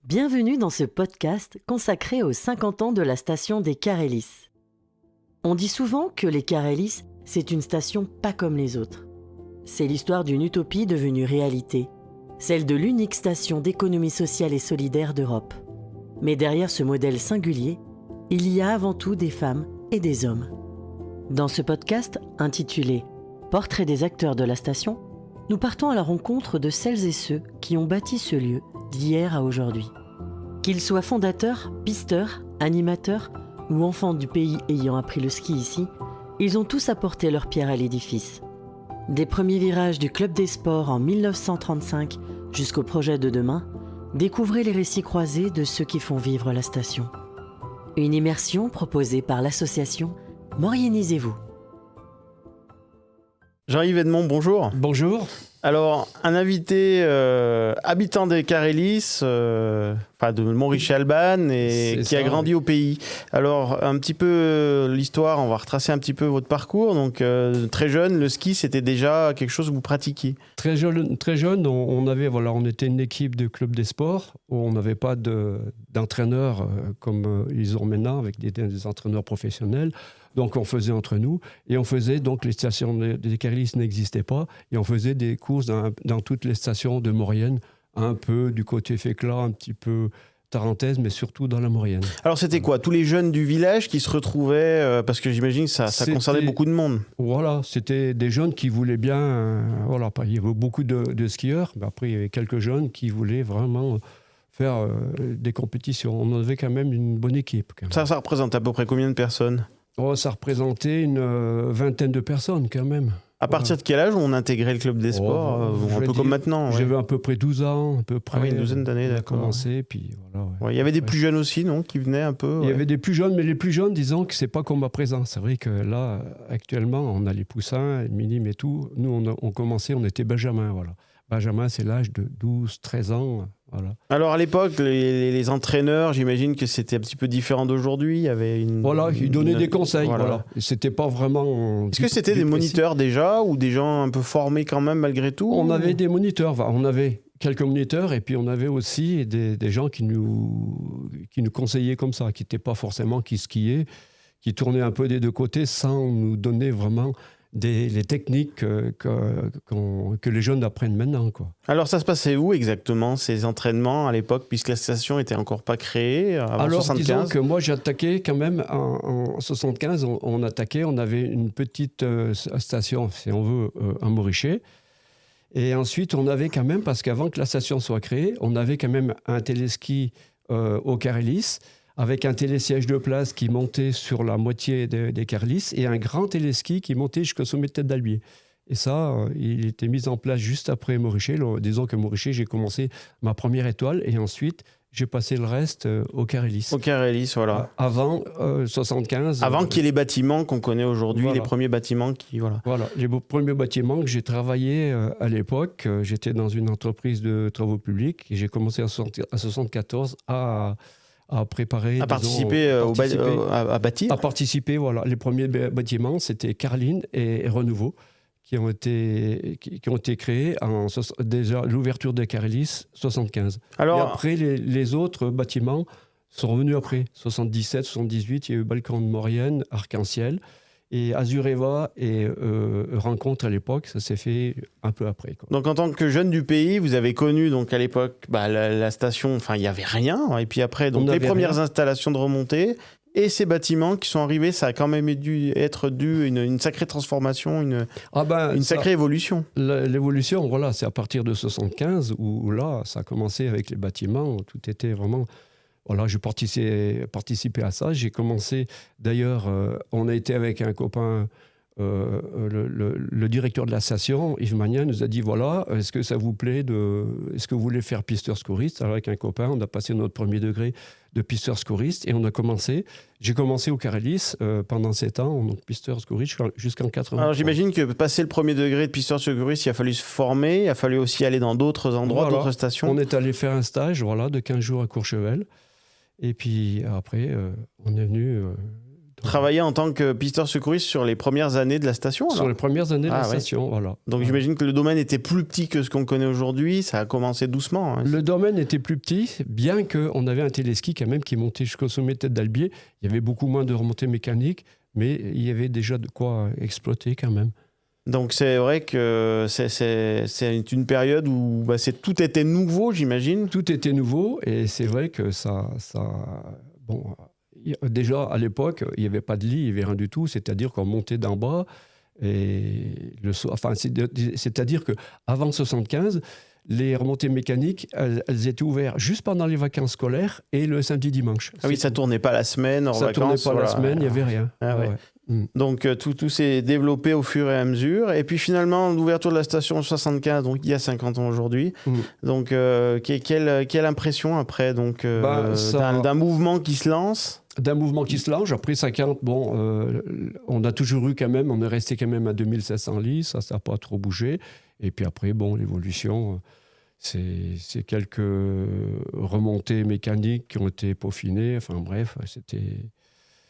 Bienvenue dans ce podcast consacré aux 50 ans de la station des Carélis. On dit souvent que les Carélis, c'est une station pas comme les autres. C'est l'histoire d'une utopie devenue réalité, celle de l'unique station d'économie sociale et solidaire d'Europe. Mais derrière ce modèle singulier, il y a avant tout des femmes et des hommes. Dans ce podcast intitulé « Portrait des acteurs de la station », nous partons à la rencontre de celles et ceux qui ont bâti ce lieu d'hier à aujourd'hui. Qu'ils soient fondateurs, pisteurs, animateurs ou enfants du pays ayant appris le ski ici, ils ont tous apporté leur pierre à l'édifice. Des premiers virages du Club des Sports en 1935 jusqu'au projet de demain, découvrez les récits croisés de ceux qui font vivre la station. Une immersion proposée par l'association Moriennisez-vous. Jean-Yves Edmond, bonjour. Bonjour. Alors, un invité habitant des Carélis, de Montricher-Albanne, et qui a grandi au pays. Alors, un petit peu l'histoire, on va retracer un petit peu votre parcours. Donc, très jeune, le ski, c'était déjà quelque chose que vous pratiquiez. Très jeune, on était une équipe de club des sports où on n'avait pas d'entraîneurs comme ils ont maintenant avec des entraîneurs professionnels. Donc, on faisait entre nous et on faisait, donc les stations des Carélis n'existaient pas et on faisait des courses dans toutes les stations de Maurienne, un peu du côté Fécla, un petit peu Tarentaise, mais surtout dans la Maurienne. Alors, c'était quoi? Tous les jeunes du village qui se retrouvaient, parce que j'imagine que ça concernait beaucoup de monde. Voilà, c'était des jeunes qui voulaient bien... il y avait beaucoup de skieurs, mais après, il y avait quelques jeunes qui voulaient vraiment faire des compétitions. On avait quand même une bonne équipe. Ça représente à peu près combien de personnes? Ça représentait une vingtaine de personnes quand même. À partir de quel âge on intégrait le club des sports un peu comme maintenant? J'avais à peu près 12 ans, à peu près. Une douzaine d'années, d'accord. Commencé, puis voilà. Il y avait des plus jeunes aussi, non, qui venaient un peu. Il y avait des plus jeunes, mais les plus jeunes, disons que c'est pas comme à présent. C'est vrai que là, actuellement, on a les poussins, les minimes et tout. Nous, on commençait, on était Benjamin, voilà. Benjamin, c'est l'âge de 12, 13 ans. Voilà. Alors à l'époque, les entraîneurs, j'imagine que c'était un petit peu différent d'aujourd'hui. Il y avait ils donnaient des conseils. Voilà. C'était pas vraiment. Est-ce que c'était des moniteurs déjà ou des gens un peu formés quand même malgré tout? On avait des moniteurs. On avait quelques moniteurs et puis on avait aussi des gens qui nous conseillaient comme ça, qui n'étaient pas forcément qui skiaient, qui tournaient un peu des deux côtés sans nous donner vraiment les techniques que les jeunes apprennent maintenant, quoi. Alors ça se passait où exactement ces entraînements à l'époque, puisque la station n'était encore pas créée avant 75? Disons que moi j'ai attaqué quand même en 75, on avait une petite station, si on veut, à Montricher. Et ensuite on avait quand même, parce qu'avant que la station soit créée, on avait quand même un téléski au Carélis, avec un télésiège de place qui montait sur la moitié des Carélis et un grand téléski qui montait jusqu'au sommet de Tête d'Albier. Et ça, il était mis en place juste après Montricher. Disons que Montricher, j'ai commencé ma première étoile et ensuite, j'ai passé le reste au Carélis. Au Carélis, voilà. Avant 75. Avant qu'il y ait les bâtiments qu'on connaît aujourd'hui, voilà. Les premiers bâtiments qui... Voilà, les premiers bâtiments que j'ai travaillé à l'époque. J'étais dans une entreprise de travaux publics et j'ai commencé en 74 à préparer... À participer, à bâtir. À participer, voilà. Les premiers bâtiments, c'était Carline et Renouveau, qui ont été créés déjà l'ouverture des Carélis, 75. Alors, et après, les autres bâtiments sont revenus après. 77, 78, il y a eu Balcon de Maurienne, Arc-en-Ciel. Et Azureva et Rencontre à l'époque, ça s'est fait un peu après, quoi. Donc en tant que jeune du pays, vous avez connu donc à l'époque la station, il n'y avait rien. Et puis après, donc les premières installations de remontée et ces bâtiments qui sont arrivés, ça a quand même dû être une sacrée transformation, une sacrée évolution. L'évolution, voilà, c'est à partir de 75 où là, ça a commencé avec les bâtiments, tout était vraiment... Voilà, je participais à ça. J'ai commencé, d'ailleurs, on a été avec un copain, le directeur de la station, Yves Magnin, nous a dit, voilà, est-ce que ça vous plaît est-ce que vous voulez faire pisteur-scouriste? Alors avec un copain, on a passé notre premier degré de pisteur-scouriste et j'ai commencé au Carélis pendant 7 ans, donc pisteur-scouriste jusqu'en 80. Alors j'imagine que passer le premier degré de pisteur-scouriste, il a fallu se former, il a fallu aussi aller dans d'autres endroits, voilà. D'autres stations. On est allé faire un stage, de 15 jours à Courchevel. Et puis après, on est venu Travailler en tant que pisteur secouriste sur les premières années de la station alors ? Sur les premières années de la station, voilà. Donc j'imagine que le domaine était plus petit que ce qu'on connaît aujourd'hui, ça a commencé doucement. Hein. Le domaine était plus petit, bien qu'on avait un téléski quand même qui montait jusqu'au sommet Tête d'Albier. Il y avait beaucoup moins de remontées mécaniques, mais il y avait déjà de quoi exploiter quand même. Donc c'est vrai que c'est une période où tout était nouveau, j'imagine. Tout était nouveau et c'est vrai que ça bon, déjà à l'époque, il n'y avait pas de lit, il n'y avait rien du tout, c'est-à-dire qu'on montait d'en bas et c'est-à-dire qu'avant 1975, les remontées mécaniques, elles étaient ouvertes juste pendant les vacances scolaires et le samedi-dimanche. Ah oui, ça ne tournait pas la semaine, hors vacances. Ça ne tournait pas la semaine, il n'y avait rien. Ah ouais. Donc tout s'est développé au fur et à mesure. Et puis finalement, l'ouverture de la station en 75, donc il y a 50 ans aujourd'hui. Donc quelle impression après d'un mouvement qui se lance ? D'un mouvement qui se lance. Après 50, on a toujours eu quand même, on est resté quand même à 2700 lits, ça n'a pas trop bougé. Et puis après, l'évolution, c'est quelques remontées mécaniques qui ont été peaufinées. Enfin bref, c'était...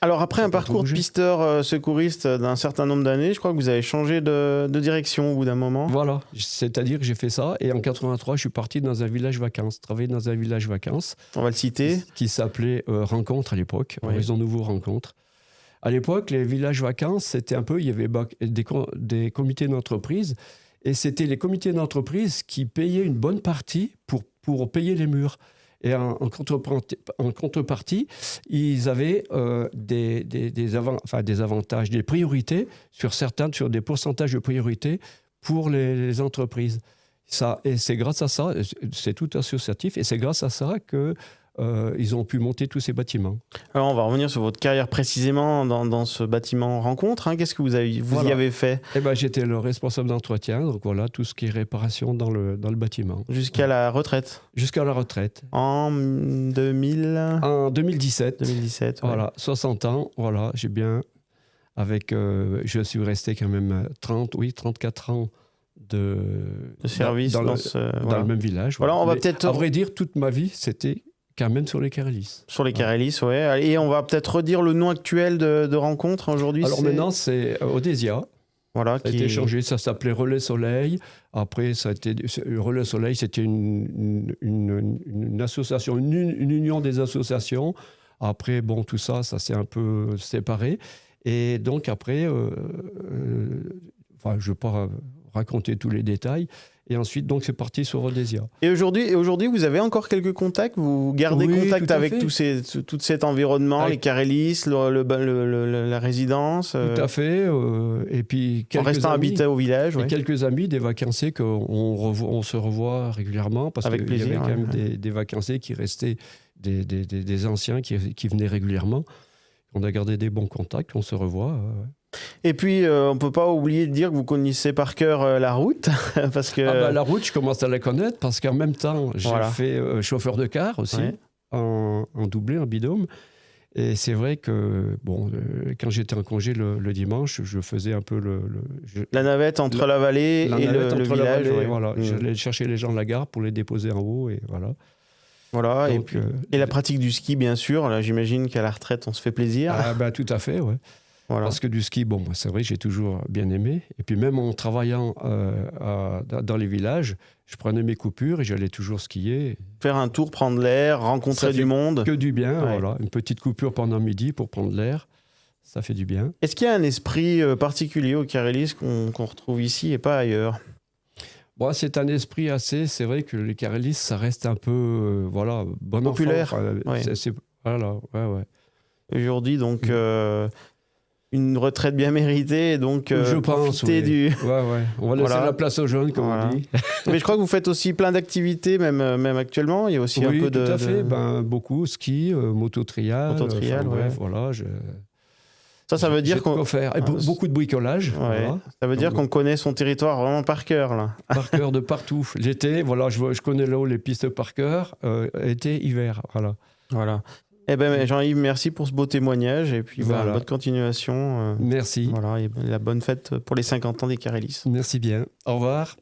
Alors après un parcours de pisteur secouriste d'un certain nombre d'années, je crois que vous avez changé de direction au bout d'un moment. Voilà, c'est-à-dire que j'ai fait ça. Et en 83, je suis parti dans un village vacances, travailler dans un village vacances. On va le citer. Qui s'appelait Rencontre à l'époque, Horizon Nouveau Rencontre. À l'époque, les villages vacances, c'était un peu, il y avait des comités d'entreprise. Et c'était les comités d'entreprise qui payaient une bonne partie pour payer les murs. Et en contrepartie, ils avaient des avantages, des priorités sur des pourcentages de priorité pour les entreprises. Et c'est grâce à ça, c'est tout associatif, et c'est grâce à ça qu'ils ont pu monter tous ces bâtiments. Alors on va revenir sur votre carrière précisément dans ce bâtiment Rencontre. Hein. Qu'est-ce que vous y avez fait ? J'étais le responsable d'entretien, donc voilà, tout ce qui est réparation dans le bâtiment. Jusqu'à la retraite ? Jusqu'à la retraite. En 2000... En 2017. 2017, voilà, 60 ans, voilà, j'ai bien... je suis resté quand même 34 ans de service dans le même village. Voilà, on va peut-être... À vrai dire, toute ma vie, c'était quand même sur les Carélis. Sur les Carélis, oui. Et on va peut-être redire le nom actuel de Rencontre aujourd'hui. Alors maintenant, c'est Odésia. Voilà, ça a été changé, ça s'appelait Relais Soleil. Après, Relais Soleil, c'était une association, une union des associations. Après, tout ça s'est un peu séparé. Et donc après, je ne vais pas raconter tous les détails. Et ensuite, donc, c'est parti sur Odésia. Et aujourd'hui, vous avez encore quelques contacts ? Vous gardez contact avec tout cet environnement, les Carélis, la résidence Tout à fait. Et puis, en restant habité au village. Et quelques amis, des vacanciers qu'on se revoit régulièrement. Parce qu'il y avait quand même des vacanciers qui restaient, des anciens qui venaient régulièrement. On a gardé des bons contacts, on se revoit. Et puis, on ne peut pas oublier de dire que vous connaissez par cœur la route. Parce que... la route, je commence à la connaître parce qu'en même temps, j'ai fait chauffeur de car aussi, en doublé, en binôme. Et c'est vrai que, quand j'étais en congé le dimanche, je faisais un peu la navette entre la vallée et le village. Voilà. J'allais chercher les gens de la gare pour les déposer en haut, et voilà. Voilà, donc, et la pratique du ski, bien sûr. Là, j'imagine qu'à la retraite, on se fait plaisir. Tout à fait, ouais. Voilà. Parce que du ski, c'est vrai, j'ai toujours bien aimé. Et puis même en travaillant dans les villages, je prenais mes coupures et j'allais toujours skier. Faire un tour, prendre l'air, rencontrer du monde. Que du bien, voilà. Une petite coupure pendant midi pour prendre l'air, ça fait du bien. Est-ce qu'il y a un esprit particulier au Carélis qu'on retrouve ici et pas ailleurs ? C'est un esprit c'est vrai que les Carélis, ça reste un peu, bon populaire. Voilà, ouais. Aujourd'hui, donc... une retraite bien méritée, donc je pense, du... Ouais. On va laisser la place aux jeunes, comme on dit. Mais je crois que vous faites aussi plein d'activités, même actuellement. Il y a aussi un peu de... Oui, tout à fait. Beaucoup, ski, moto-trial. Bref, voilà. Ça veut dire qu'on... Et beaucoup de bricolage. Ouais. Voilà. Ça veut dire qu'on connaît son territoire vraiment par cœur, là. Par cœur de partout. L'été, je connais là-haut les pistes par cœur. Été, hiver, Voilà. Eh bien, Jean-Yves, merci pour ce beau témoignage et puis bonne continuation. Merci. Voilà, et la bonne fête pour les 50 ans des Carélis. Merci bien. Au revoir.